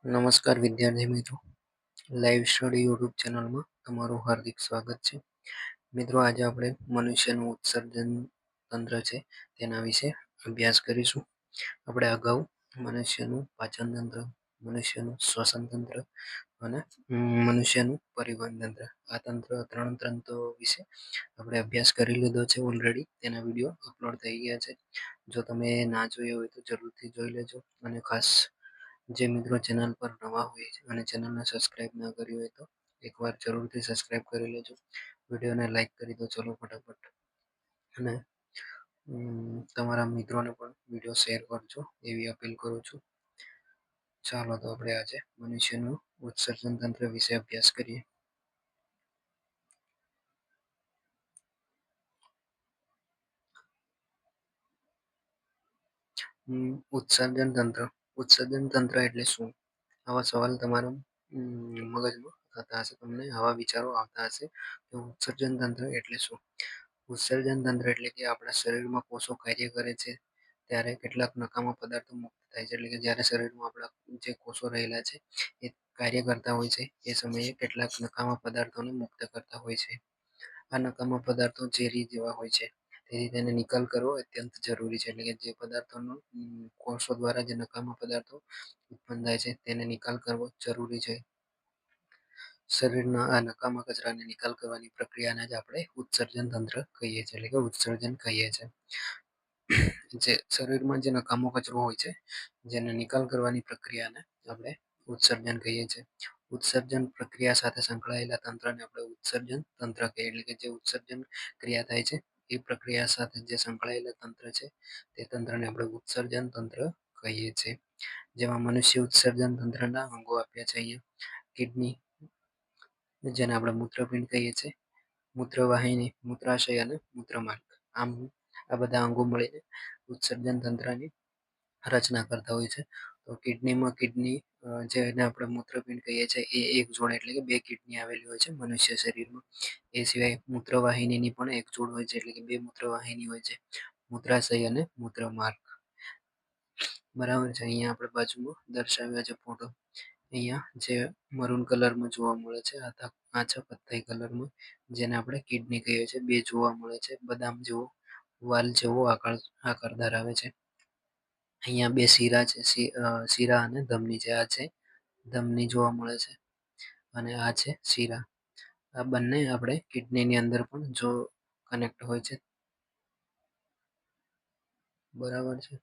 નમસ્કાર વિદ્યાર્થી મિત્રો, લાઈવ સ્ટડી યુટ્યુબ ચેનલમાં તમારું હાર્દિક સ્વાગત છે. મિત્રો, આજે આપણે મનુષ્યનું ઉત્સર્જન તંત્ર છે તેના વિશે અભ્યાસ કરીશું. આપણે અગાઉ મનુષ્યનું પાચન તંત્ર, મનુષ્યનું શ્વસન તંત્ર અને મનુષ્યનું પરિવહન તંત્ર, આ ત્રણ તંત્રો વિશે આપણે અભ્યાસ કરી લીધો છે ઓલરેડી. તેના વિડીયો અપલોડ થઈ ગયા છે. જો તમે ના જોયો હોય તો જરૂરથી જોઈ લેજો. અને ખાસ જે મિત્રો ચેનલ પર નવા હોય છે અને ચેનલને સબસ્ક્રાઇબ ના કરી હોય તો એકવાર જરૂરથી સબસ્ક્રાઇબ કરી લેજો. વિડીયોને લાઈક કરી દો ચલો ફટાફટ. અને તમારા મિત્રોને પણ વિડીયો શેર કરજો એવી અપીલ કરું છું. ચાલો તો આપણે આજે મનુષ્યનું ઉત્સર્જન તંત્ર વિશે અભ્યાસ કરીએ. ઉત્સર્જન તંત્ર. ઉત્સર્જન તંત્ર એટલે શું? આવા સવાલ તમારા મગજમાં થતા હશે, તમને આવા વિચારો આવતા હશે કે ઉત્સર્જન તંત્ર એટલે શું? ઉત્સર્જન તંત્ર એટલે કે આપણા શરીરમાં કોષો કાર્ય કરે છે ત્યારે કેટલાક નકામા પદાર્થો મુક્ત થાય છે. એટલે કે જ્યારે શરીરમાં આપણા જે કોષો રહેલા છે એ કાર્ય કરતા હોય છે એ સમયે કેટલાક નકામા પદાર્થોને મુક્ત કરતા હોય છે. આ નકામા પદાર્થો ઝેરી જેવા હોય છે, તેથી તેનો નિકાલ કરવો અત્યંત જરૂરી છે. એટલે કે જે પદાર્થોનો કોષો દ્વારા જે નકામા પદાર્થો ઉત્પન્ન થાય છે તેને નિકાલ કરવો જરૂરી છે. શરીરના આ નકામા કચરાને નિકાલ કરવાની પ્રક્રિયાને જ આપણે ઉત્સર્જન તંત્ર કહીએ છીએ, એટલે કે ઉત્સર્જન કહીએ છીએ. જે શરીરમાં જે નકામો કચરો હોય છે જેને નિકાલ કરવાની પ્રક્રિયાને આપણે ઉત્સર્જન કહીએ છીએ. ઉત્સર્જન પ્રક્રિયા સાથે સંકળાયેલા તંત્રને આપણે ઉત્સર્જન તંત્ર કહીએ. એટલે કે જે ઉત્સર્જન ક્રિયા થાય છે એ પ્રક્રિયા સાથે જે સંકળાયેલા તંત્ર છે તે તંત્રને આપણે ઉત્સર્જન તંત્ર કહીએ છીએ. જેમાં મનુષ્ય ઉત્સર્જન તંત્રના અંગો આપ્યા છે અહીંયા. કિડની, જેને આપણે મૂત્રપિંડ કહીએ છીએ, મૂત્રવાહિની, મૂત્રાશય અને મૂત્રમાર્ગ. આમ આ બધા અંગો મળીને ઉત્સર્જન તંત્રની રચના કરતા હોય છે. તો કિડની જેને આપણે મૂત્રપિંડ કહીએ છીએ એ એક જોડ, એટલે કે બે કિડની આવેલી હોય છે મનુષ્ય શરીરમાં. એ સિવાય મૂત્રવાહિનીની પણ એક જોડ હોય છે, એટલે કે બે મૂત્રવાહિની હોય છે, મૂત્રાશય અને મૂત્રમાર્ગ. બરાબર છે. અહીંયા આપણે બાજુમાં દર્શાવ્યા છે ફોટો. અહીંયા જે મરૂન કલરમાં જોવા મળે છે, આછા કથ્થઈ કલરમાં, જેને આપણે કિડની કહીએ છીએ, બે જોવા મળે છે. બદામ જેવો, વાલ જેવો આકાર ધરાવે છે. અહીંયા બે શીરા છે, શીરા અને ધમની છે. આ છે ધમની જોવા મળે છે અને આ છે શીરા. આ બંને આપણે કિડનીની અંદર પણ જો કનેક્ટ હોય છે. બરાબર છે.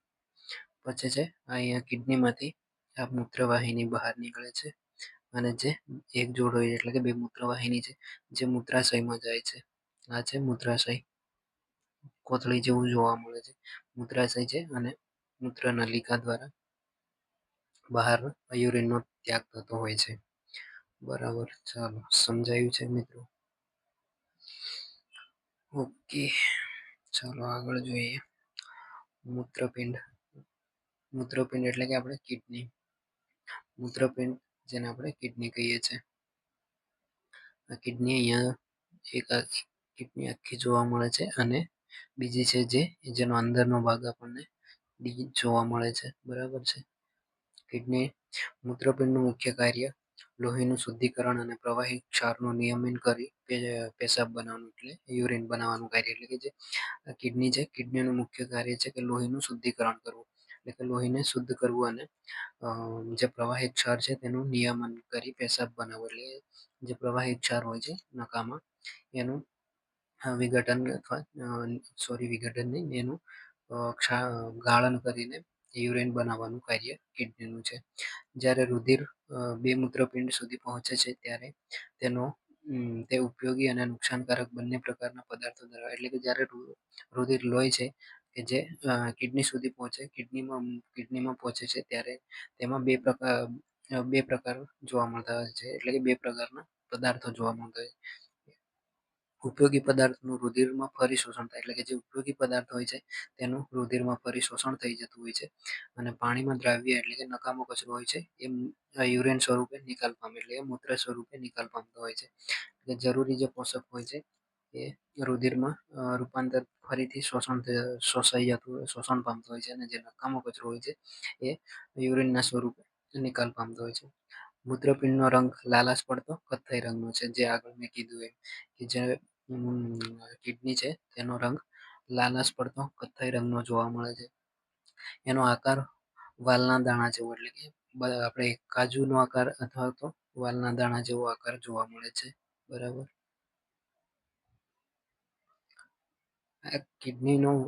પછી છે અહીંયા કિડનીમાંથી આ મૂત્રવાહિની બહાર નીકળે છે અને જે એક જોડ હોય એટલે કે બે મૂત્રવાહિની છે જે મૂત્રાશયમાં જાય છે. આ છે મૂત્રાશય, કોથળી જેવું જોવા મળે છે. મૂત્રાશય છે અને મૂત્ર નલિકા દ્વારા બહાર યુરિનનો ત્યાગ થતો હોય છે. બરાબર, ચાલો સમજાયું છે મિત્રો? ઓકે, ચાલો આગળ જોઈએ. મૂત્રપિંડ. મૂત્રપિંડ એટલે કે આપણે કિડની. મૂત્રપિંડ જેને આપણે કિડની કહીએ છીએ. આ કિડની અહીંયા એક કિડની આખી જોવા મળે છે અને બીજી છે જેનો અંદરનો ભાગ આપણને જોવા મળે છે. બરાબર છે. કિડની મૂત્રપિંડનું મુખ્ય કાર્ય લોહીનું શુદ્ધિકરણ અને પ્રવાહી ક્ષારનું નિયમન કરી પેશાબ બનાવવાનું, એટલે યુરિન બનાવવાનું કાર્ય. એટલે કે જે કિડની છે, કિડનીનું મુખ્ય કાર્ય છે કે લોહીનું શુદ્ધિકરણ કરવું, એટલે કે લોહીને શુદ્ધ કરવું અને જે પ્રવાહી ક્ષાર છે તેનું નિયમન કરી પેશાબ બનાવવું. એટલે જે પ્રવાહી ક્ષાર હોય છે નકામાં એનું વિઘટન અથવા વિઘટન નહીં, એનું ગાળન કરીને યુરિન બનાવવાનું કાર્ય કિડનીનું છે. જ્યારે રુધિર બે મૂત્રપિંડ સુધી પહોંચે છે ત્યારે તે ઉપયોગી અને નુકસાનકારક બંને પ્રકારના પદાર્થો ધરાવે. એટલે કે જ્યારે રુધિર લોહી છે કે જે કિડની સુધી પહોંચે, કિડનીમાં પહોંચે છે ત્યારે તેમાં બે પ્રકાર જોવા મળતા હોય છે. એટલે કે બે પ્રકારના પદાર્થો જોવા મળતા હોય છે. ઉપયોગી પદાર્થનું રુધિરમાં ફરી શોષણ થાય, એટલે કે જે ઉપયોગી પદાર્થ હોય છે તેનું રુધિરમાં ફરી શોષણ થઈ જતું હોય છે અને પાણીમાં દ્રાવ્ય, એટલે કે નકામો કચરો હોય છે એ યુરિન સ્વરૂપે નિકાલ પામે, એટલે કે મૂત્ર સ્વરૂપે નિકાલ પામતો હોય છે. એટલે જરૂરી જે પોષક હોય છે એ રુધિરમાં રૂપાંતર ફરીથી શોષણ પામતો હોય છે અને જે નકામો કચરો હોય છે એ યુરિનના સ્વરૂપે નિકાલ પામતો હોય છે. મૂત્રપિંડનો રંગ લાલાશ પડતો કથ્થઈ રંગનો છે, જે આગળ મેં કીધું એમ કે જે કિડની છે તેનો રંગ લાલાશ પડતો કથ્થઈ રંગનો જોવા મળે છે. એનો આકાર વાલના દાણા જેવો એટલે કે આપણે કાજુનો આકાર અથવા તો વાલના દાણા જેવો આકાર જોવા મળે છે. બરાબર. આ કિડનીનું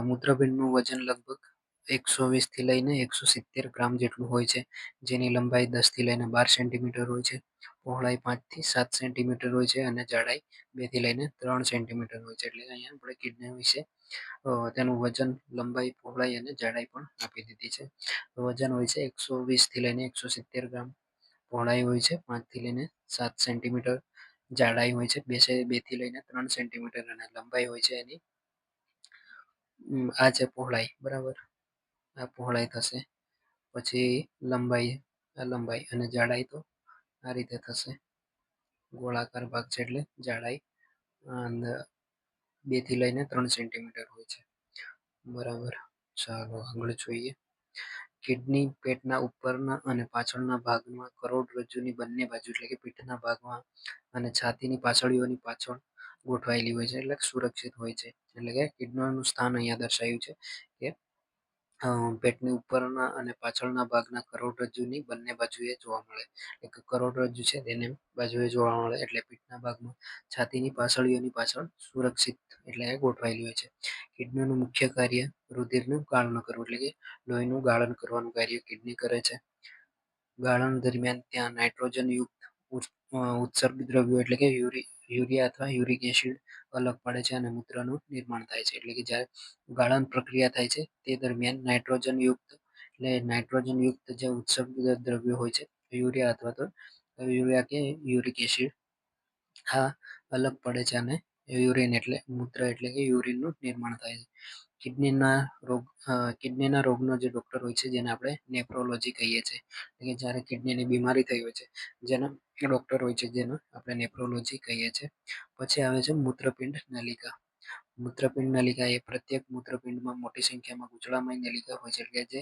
મૂત્રપિંડનું વજન લગભગ 120 થી લઈને 170 ગ્રામ જેટલું હોય છે, જેની લંબાઈ 10 થી લઈને 12 સેન્ટીમીટર હોય છે, પહોળાઈ 5 થી 7 સેન્ટીમીટર હોય છે અને જાડાઈ 2 થી લઈને 3 સેન્ટીમીટર હોય છે. એટલે અહીંયા આપણે કિડની વિશે તેનું વજન, લંબાઈ, પહોળાઈ અને જાડાઈ પણ આપી દીધી છે. વજન હોય છે 120 થી લઈને 170 ગ્રામ, પહોળાઈ હોય છે 5 થી લઈને 7 સેન્ટીમીટર, જાડાઈ હોય છે 2 થી લઈને 3 સેન્ટીમીટર અને લંબાઈ હોય છે એની આ છે પહોળાઈ. બરાબર. આ પહોળાઈ થશે. પછી લંબાઈ, આ લંબાઈ અને જાડાઈ તો આ રીતે થશે. ગોળાકાર ભાગ છે એટલે જાડાઈ 2 થી લઈને 3 સેન્ટીમીટર હોય છે. બરાબર. ચાલો આગળ જોઈએ. કિડની પેટના ઉપરના અને પાછળના ભાગમાં કરોડરજ્જુની બંને બાજુ એટલે કે પીઠના ભાગમાં અને છાતીની પાછળીઓની પાછળ ગોઠવાયેલી હોય છે, એટલે સુરક્ષિત હોય છે. એટલે કે કિડનીનું સ્થાન અહીંયા દર્શાવ્યું છે કે પેટની ઉપરના અને પાછળના ભાગના કરોડરજ્જુની બંને બાજુએ જોવા મળે. એક કરોડરજ્જુ છે તેને બાજુએ જોવા મળે એટલે પીઠના ભાગમાં છાતીની પાછળીઓની પાછળ સુરક્ષિત એટલે ગોઠવાયેલી હોય છે. કિડનીનું મુખ્ય કાર્ય રુધિરનું ગાળણ કરવું એટલે કે લોહીનું ગાળણ કરવાનું કાર્ય કિડની કરે છે. ગાળણ દરમિયાન ત્યાં નાઇટ્રોજનયુક્ત ઉત્સર્ગ દ્રવ્યો એટલે કે યુરિયા અથવા યુરિક એસિડ અલગ પડે છે અને મૂત્રનું નિર્માણ થાય છે. એટલે કે જ્યારે ગાળણ પ્રક્રિયા થાય છે તે દરમિયાન નાઇટ્રોજનયુક્ત જે ઉત્સર્ગ દ્રવ્યો હોય છે, યુરિયા અથવા તો યુરિયા કે યુરિક એસિડ આ અલગ પડે છે અને યુરિન એટલે મૂત્ર એટલે કે યુરિનનું નિર્માણ થાય છે. કિડનીના રોગનો જે ડોક્ટર હોય છે જેને આપણે નેફ્રોલોજી કહીએ છીએ. એટલે કે જ્યારે કિડનીની બીમારી થઈ હોય છે જેના ડોક્ટર હોય છે જેને આપણે નેફ્રોલોજી કહીએ છીએ. પછી આવે છે મૂત્રપિંડ નલિકા. મૂત્રપિંડ નલિકા એ પ્રત્યેક મૂત્રપિંડમાં મોટી સંખ્યામાં ગૂંચળામય નલિકા હોય છે. એટલે જે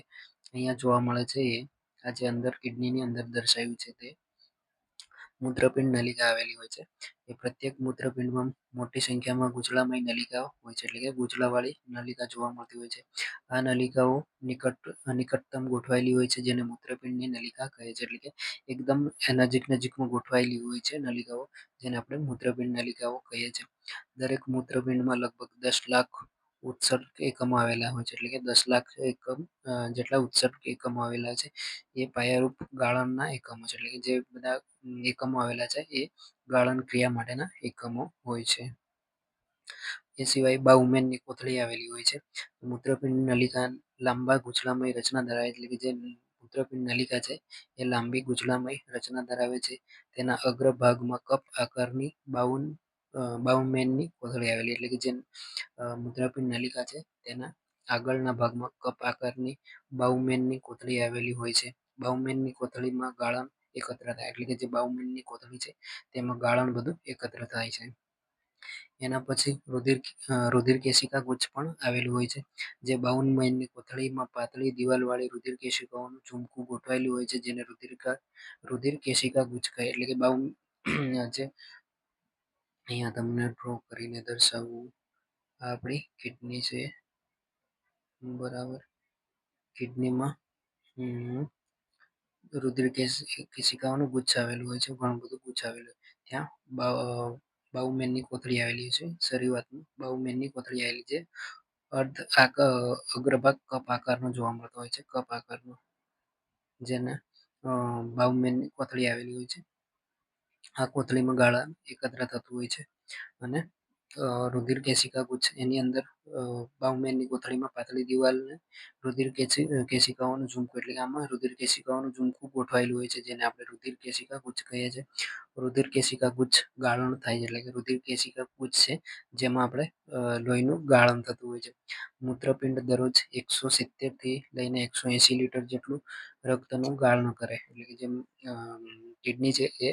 અહીંયા જોવા મળે છે એ આ જે અંદર કિડનીની અંદર દર્શાવ્યું છે તે મૂત્રપિંડ નલિકા આવેલી હોય છે. એ પ્રત્યેક મૂત્રપિંડમાં મોટી સંખ્યામાં ગૂંચળામય નલિકાઓ હોય છે, એટલે કે ગૂંચળાવાળી નલિકા જોવા મળતી હોય છે. આ નલિકાઓ નિકટતમ ગોઠવાયેલી હોય છે જેને મૂત્રપિંડની નલિકા કહે છે. એટલે કે એકદમ નજીકમાં ગોઠવાયેલી હોય છે નલિકાઓ, જેને આપણે મૂત્રપિંડ નલિકાઓ કહીએ છીએ. દરેક મૂત્રપિંડમાં લગભગ 10 લાખ ઉત્સર્ગ એકમો આવેલા હોય છે. એટલે કે 10 લાખ એકમ જેટલા ઉત્સર્ગ એકમો આવેલા છે. એ પાયારૂપ ગાળણના એકમો છે. એટલે કે જે બધા એકમો આવેલા છે એ ગાળણ ક્રિયા માટેના એકમો હોય છે. એ સિવાય બાઉમેનની કોથળી આવેલી હોય છે. મૂત્રપિંડ નલિકા લાંબા ગૂંચળામય રચના ધરાવે એટલે કે જે મૂત્રપિંડ નલિકા છે એ લાંબી ગૂંચળામય રચના ધરાવે છે. તેના અગ્રભાગમાં કપ આકારની બાઉમેનની કોથળી આવેલી એટલે કે જે મૂત્રપિંડ નલિકા છે તેના આગળના ભાગમાં કપ આકારની બાઉમેનની કોથળી આવેલી હોય છે. બાઉમેનની કોથળીમાં ગાળણ એકત્ર થાય એટલે કે જે બાઉમેનની કોથળી છે તેમાં ગાળણ બધું એકત્ર થાય છે. એના પછી રુધિર કેશિકા ગુચ્છ પણ આવેલું હોય છે, જે બાઉમેનની કોથળીમાં પાતળી દિવાલવાળી રુધિર કેશિકાઓનું ઝુમખું ગોઠવાયેલું હોય છે, જેને રુધિર કેશિકા ગુચ્છ કહે. એટલે કે જે અહીંયા તમને ડ્રો કરીને દર્શાવવું, આ આપણી કિડની છે. બરાબર. કિડનીમાં રુધિર કેશિકાઓનું ગુચ્છ આવેલું હોય છે, ઘણું બધું ગુચ્છ આવેલું ત્યાં બાઉમેનની કોથળી આવેલી છે. શરૂઆતમાં બાઉમેનની કોથળી આવેલી છે. અગ્રભાગ કપ આકારનો જોવા મળતો હોય છે, કપ આકારનો, જેને બાઉમેનની કોથળી આવેલી હોય છે. આ કોથળીમાં ગાળણ એકત્ર થતું હોય છે અને રુધિર કેશિકા ગુચ્છ એની અંદર બાઉમેનની કોથળીમાં પાતળી દિવાલને રુધિર કેશિકાઓનું ઝુમખું એટલે કે આમાં રુધિર કેશિકાઓનું ઝુમખું ગોઠવાયેલું હોય છે, જેને આપણે રુધિર કેશિકા ગુચ્છ કહીએ છીએ. રુધિર કેશિકા ગુચ્છ ગાળણ થાય છે એટલે કે રુધિર કેશિકા ગુચ્છ છે જેમાં આપણે લોહીનું ગાળણ થતું હોય છે. મૂત્રપિંડ દરરોજ 170 થી લઈને 180 લીટર જેટલું રક્તનું ગાળણ કરે. એટલે કે જેમ કિડની છે એ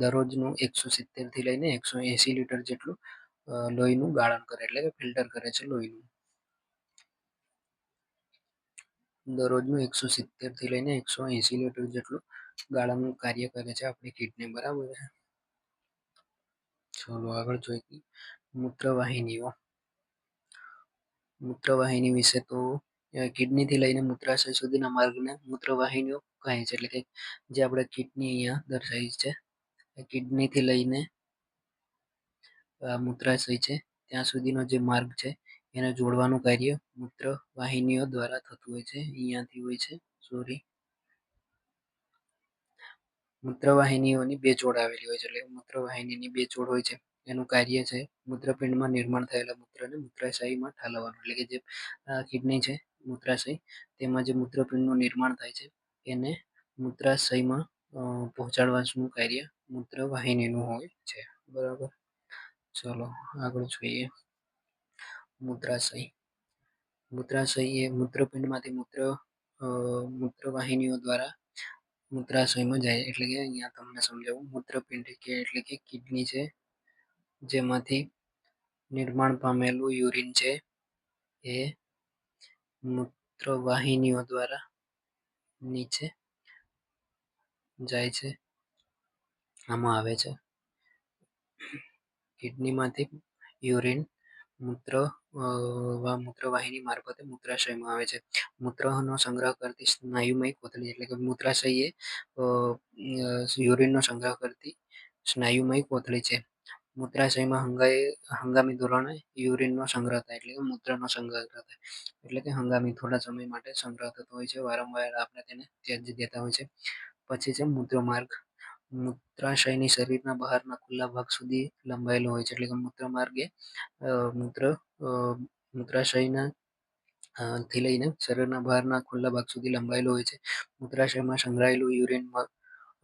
દરરોજનું 170 થી લઈને 180 લીટર જેટલું લોહીનું ગાળણ કરે એટલે કે ફિલ્ટર કરે છે લોહીનું. દરરોજનું 170 થી લઈને 180 લીટર જેટલું ગાળાનું કાર્ય કરે છે આપણી કિડની, બરાબર છે. ચલો આગળ જોઈએ મૂત્રવાહિનીઓ. મૂત્રવાહિની વિશે તો કિડની થી લઈને મૂત્રાશય સુધીના માર્ગને મૂત્રવાહિનીઓ કહે છે. એટલે કે જે આપણે કિડની અહીંયા દર્શાવી છે, કિડની થી લઈને મૂત્રાશય છે ત્યાં સુધીનો જે માર્ગ છે એને જોડવાનું કાર્ય મૂત્રવાહિનીઓ દ્વારા થતું હોય છે. અહીંયાથી હોય છે, સોરી, મૂત્રવાહિનીઓની બે જોડ આવેલી હોય છે. એટલે મૂત્રવાહિનીની બે જોડ હોય છે, એનું કાર્ય છે મૂત્રપિંડમાં નિર્માણ થયેલા મૂત્રને મૂત્રાશયમાં ઠાલવવાનું. એટલે કે જે કિડની છે, મૂત્રાશય, તેમાં જે મૂત્રપિંડનું નિર્માણ થાય છે એને મૂત્રાશયમાં પહોંચાડવાનું કાર્ય મૂત્રવાહિનીનું હોય છે, બરાબર. ચલો આગળ જોઈએ મૂત્રાશય. મૂત્રાશય એ મૂત્રપિંડમાંથી મૂત્રવાહિનીઓ દ્વારા મૂત્રાશયમાં જાય. એટલે કે અહીંયા તમને સમજાવું, મૂત્રપિંડ કે એટલે કે કિડની છે, જેમાંથી નિર્માણ પામેલું યુરિન છે એ મૂત્રવાહિનીઓ દ્વારા નીચે જાય છે, આમાં આવે છે. કિડનીમાંથી યુરિન મૂત્રવાહિની મારફતે મૂત્રાશયમાં આવે છે. મૂત્રનો સંગ્રહ કરતી સ્નાયુમય કોથળી, એટલે કે મૂત્રાશય એ યુરિનનો સંગ્રહ કરતી સ્નાયુમય કોથળી છે. મૂત્રાશયમાં હંગામી ધોરણે યુરિનનો સંગ્રહ થાય, એટલે કે મૂત્રનો સંગ્રહ થાય, એટલે કે હંગામી થોડા સમય માટે સંગ્રહ થતો હોય છે. વારંવાર આપણે તેને ત્યજી દેતા હોય છે. પછી છે મૂત્રમાર્ગ. મૂત્રાશયની શરીરના બહારના ખુલ્લા ભાગ સુધી લંબાયેલો હોય છે. એટલે કે મૂત્રમાર્ગ એ મૂત્રાશયના થી લઈને શરીરના બહારના ખુલ્લા ભાગ સુધી લંબાયેલો હોય છે. મૂત્રાશયમાં સંગ્રહાયેલું યુરિન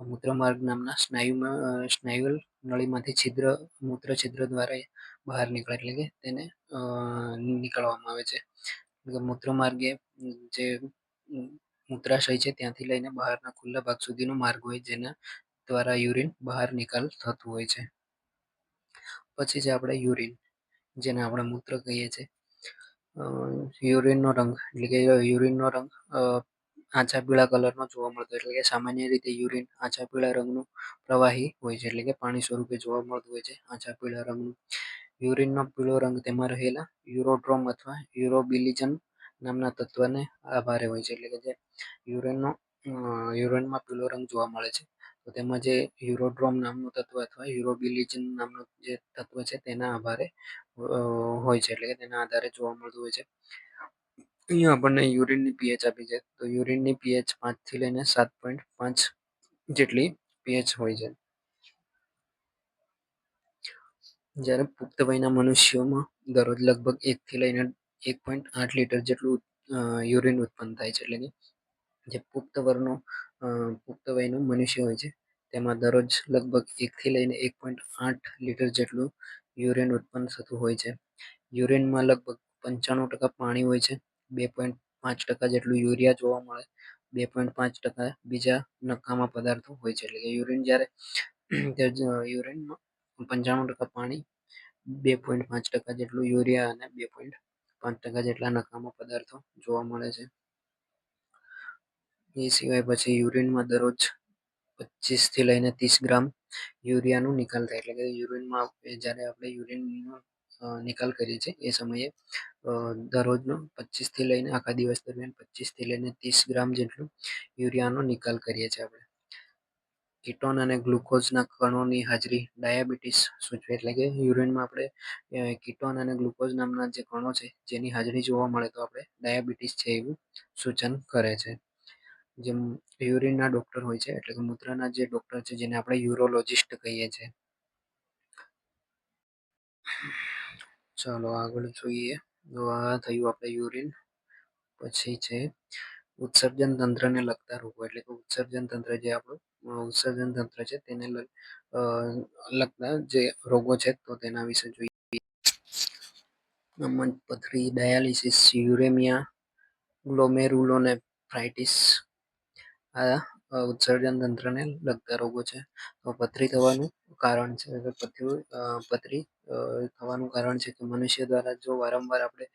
મૂત્રમાર્ગ નામના સ્નાયુલ નળીમાંથી મૂત્ર છિદ્ર દ્વારા બહાર નીકળે, એટલે કે તેને નીકળવામાં આવે છે. મૂત્રમાર્ગે જે મૂત્રાશય છે ત્યાંથી લઈને બહારના ખુલ્લા ભાગ સુધીનો માર્ગ હોય, જેના દ્વારા યુરિન બહાર નિકાલ થતું હોય છે. પછી છે આપણે યુરિન, જેને આપણે મૂત્ર કહીએ છીએ. યુરિનનો રંગ, એટલે કે યુરિનનો રંગ આછા પીળા કલરનો જોવા મળતો, એટલે કે સામાન્ય રીતે યુરિન આછા પીળા રંગનું પ્રવાહી હોય છે, એટલે કે પાણી સ્વરૂપે જોવા મળતું હોય છે આછા પીળા રંગનું. યુરિનનો પીળો રંગ તેમાં રહેલા યુરોડ્રોમ અથવા યુરોબિલિજન નામના તત્વને આભારે હોય છે. એટલે કે જે યુરિનમાં પીળો રંગ જોવા મળે છે, તો તેમાં જે યુરોડ્રોમ નામનું તત્વ અથવા યુરોબિલિજન નામનું જે તત્વ છે તેના આધારે હોય છે, એટલે કે તેના આધારે જોવા મળતું હોય છે. અહીંયા આપણને યુરિનની પીએચ આપી છે, તો યુરિનની પીએચ 5 થી લઈને 7.5 જેટલી પીએચ હોય છે. જ્યારે પુખ્ત વયના મનુષ્યોમાં દરરોજ લગભગ 1 થી લઈને 1.8 લીટર જેટલું યુરિન ઉત્પન્ન થાય છે. એટલે કે જે પુખ્ત વયનું મનુષ્ય હોય છે તેમાં દરરોજ લગભગ 1 થી લઈને 1.8 લીટર જેટલું યુરિન ઉત્પન્ન થતું હોય છે. યુરિનમાં લગભગ 95% પાણી હોય છે, 2.5% જેટલું યુરિયા જોવા મળે, 2.5% બીજા નકામા પદાર્થો હોય છે. એટલે કે યુરિન જ્યારે યુરિનમાં 95% પાણી, 2.5% જેટલું યુરિયા અને 2.5% જેટલા નકામા પદાર્થો જોવા મળે છે. એ સિવાય પછી યુરિનમાં દરરોજ 25 થી લઈને 30 ગ્રામ યુરિયાનો નિકાલ થાય, એટલે કે યુરિનમાં જ્યારે આપણે યુરિનનો નિકાલ કરીએ છીએ એ સમયે દરરોજનો 25 થી લઈને આખા દિવસ દરમિયાન 25 થી લઈને 30 ગ્રામ જેટલું યુરિયાનો નિકાલ કરીએ છીએ આપણે. કીટોન અને ગ્લુકોઝના કણોની હાજરી ડાયાબિટીસ સૂચવે, એટલે કે યુરિનમાં આપણે કીટોન અને ગ્લુકોઝ નામના જે કણો છે જેની હાજરી જોવા મળે તો આપણે ડાયાબિટીસ છે એવું સૂચન કરે છે. જે યુરિનના ડોક્ટર હોય છે, એટલે કે મૂત્રના જે ડોક્ટર છે જેને આપણે યુરોલોજિસ્ટ કહીએ છીએ. ચાલો આગળ જોઈએ. તો આ થયું આપણે યુરિન. પછી છે ઉત્સર્જન તંત્રને લગતા રોગો, એટલે કે ઉત્સર્જન તંત્ર જે આપણું ઉત્સર્જન તંત્ર છે તેને લગતા જે રોગો છે તો તેના વિશે જોઈએ. પથરી, ડાયાલિસિસ, યુરેમિયા, ગ્લોમેરુલોનેફ્રાઇટિસ, આ ઉત્સર્જન તંત્રને લગતા રોગો છે. તો પથરી થવાનું કારણ છે કે પથરી થવાનું કારણ છે કે મનુષ્ય દ્વારા જો વારંવાર આપણે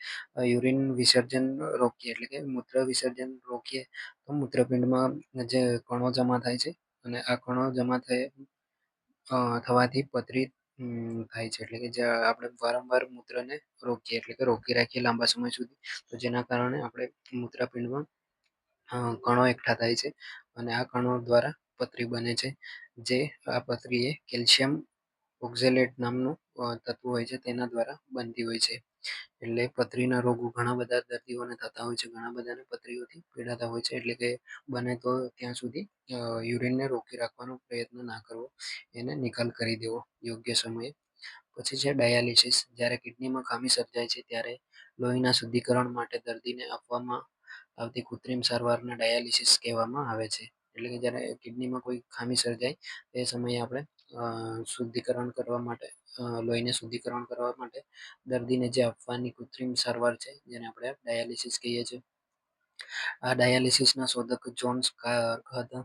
યુરિન વિસર્જન રોકીએ એટલે કે મૂત્ર વિસર્જન રોકીએ તો મૂત્રપિંડમાં જે કણો જમા થાય છે અને આ કણો જમા થવાથી પથરી થાય છે એટલે કે જે આપણે વારંવાર મૂત્રને રોકીએ એટલે કે રોકી રાખીએ લાંબા સમય સુધી તો જેના કારણે આપણે મૂત્રપિંડમાં કણો એકઠા થાય છે અને આ કણો દ્વારા પથરી બને છે. જે આ પથરી એ કેલ્શિયમ ઓક્ઝેલેટ નામનું તત્વ હોય છે તેના દ્વારા બનતી હોય છે. એટલે પથરીના રોગો ઘણા બધા દર્દીઓને થતા હોય છે. ઘણા બધાને પથરીઓથી પીડાતા હોય છે. એટલે કે બને તો ત્યાં સુધી યુરિનને રોકી રાખવાનો પ્રયત્ન ના કરવો. એને નિકાલ કરી દેવો યોગ્ય સમયે. પછી છે ડાયાલિસિસ. જ્યારે કિડનીમાં ખામી સર્જાય છે ત્યારે લોહીના શુદ્ધિકરણ માટે દર્દીને આપવામાં આવતી કૃત્રિમ સારવારને ડાયાલિસિસ કહેવામાં આવે છે. એટલે કે જ્યારે કિડનીમાં કોઈ ખામી સર્જાય તે સમયે આપણે શુદ્ધિકરણ કરવા માટે લોહીને શુદ્ધિકરણ કરવા માટે દર્દીને જે આપવાની કૃત્રિમ સારવાર છે જેને આપણે ડાયાલિસિસ કહીએ છીએ. આ ડાયાલિસિસના શોધક જોન્સ હતા.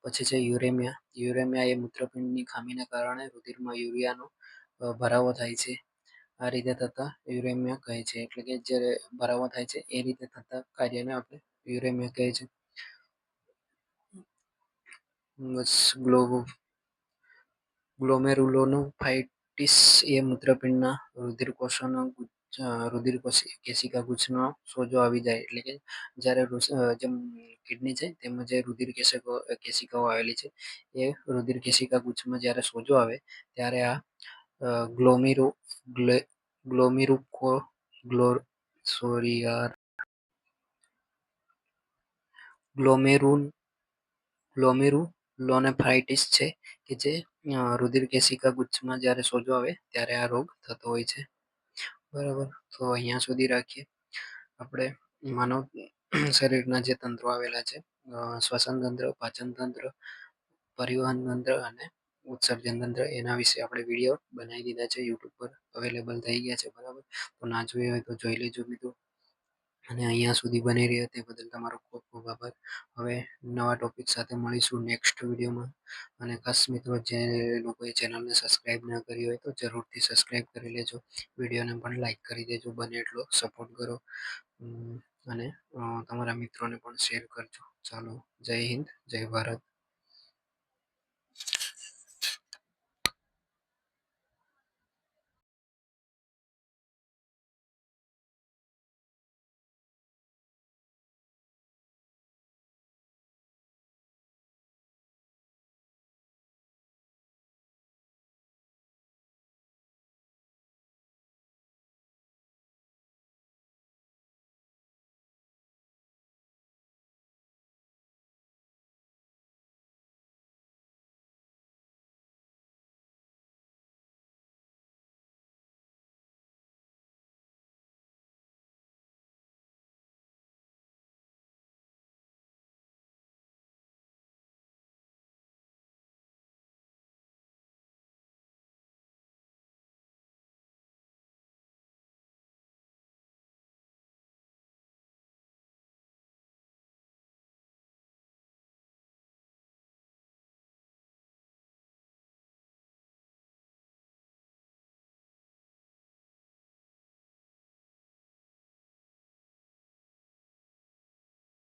પછી છે યુરેમિયા. યુરેમિયા એ મૂત્રપિંડની ખામીને કારણે રુધિરમાં યુરિયાનો ભરાવો થાય છે. આ રીતે થતા યુરેમિયા કહે છે. એટલે કે જ્યારે ભરાવો થાય છે એ રીતે થતા કાર્યને આપણે યુરેમિયા કહે છે. ગ્લોમેરુલોનેફ્રાઇટિસ એ મૂત્રપિંડના રુધિર કેશિકા સોજો આવી જાય એટલે કે જ્યારે જે કિડની છે તેમાં જે રુધિર કેશિકાઓ આવેલી છે એ રુધિર કેશિકા ગુચ્છમાં જ્યારે સોજો આવે ત્યારે આ ગ્લોમેરુ ગ્લોમેરુકો ગ્લો સોરી યાર ગ્લોમેરુલોનેફ્રાઇટિસ છે કે જે રુધિર કેશિકા ગુચ્છમાં જ્યારે સોજો આવે ત્યારે આ રોગ થતો હોય છે. બરાબર, તો અહીંયા સુધી રાખીએ. આપણે માનવ શરીરના જે તંત્રો આવેલા છે શ્વસન તંત્ર, પાચન તંત્ર, પરિવહન તંત્ર અને ઉત્સર્જન તંત્ર એના વિશે આપણે વિડીયો બનાવી દીધા છે. યુટ્યુબ પર અવેલેબલ થઈ ગયા છે. બરાબર, તો ના જોઈ હોય તો જોઈ લેજો મિત્રો. અને અહીંયા સુધી બની રહ્યો તે બદલ તમારો ખૂબ ખૂબ આભાર. હવે નવા ટોપિક સાથે મળીશું નેક્સ્ટ વિડીયોમાં. અને ખાસ મિત્રો જે લોકોએ ચેનલને સબસ્ક્રાઈબ ન કરી હોય તો જરૂરથી સબસ્ક્રાઈબ કરી લેજો. વિડીયોને પણ લાઈક કરી દેજો. બને એટલો સપોર્ટ કરો અને તમારા મિત્રોને પણ શેર કરજો. ચાલો, જય હિન્દ, જય ભારત.